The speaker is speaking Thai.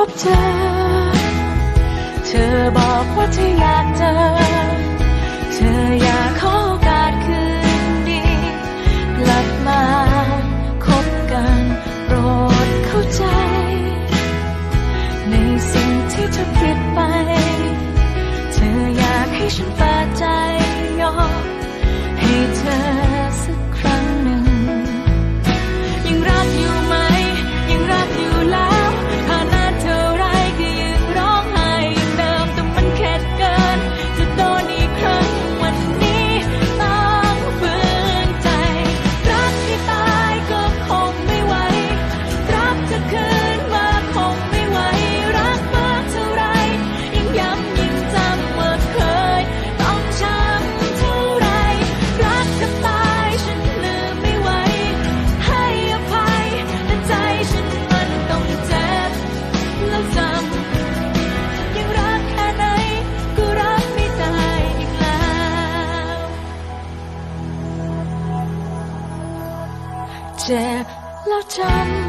บเจอเธอบอกว่าเธออยากเจอเธออยากขอโอกาสคืนดีกลับมาคบกันโปรดเข้าใจในสิ่งที่เธอผิดไปเธออยากให้ฉันเปิดใจยอมให้เธอสักครั้งหนึ่งยังรักอยู่ไหมยังรักอยู่แล้วผ่านนานเท่าไรก็ยังร้องไห้อย่างเดิมแต่มันเข็ดเกินจะโดนอีกครั้งวันนี้ต้องฝืนใจรักให้ตายก็คงไม่ไหวรักจะคืนมาคงไม่ไหวรักมากเท่าไรยิ่งย้ำยิ่งจำว่าเคยต้องช้ำเท่าไรรักจะตายฉันลืมไม่ไหวให้อภัยแต่ใจฉันมันต้องเจ็บแล้วจำยังรักแค่ไหนก็รักไม่ได้อีกแล้วเจ็บแล้วจำ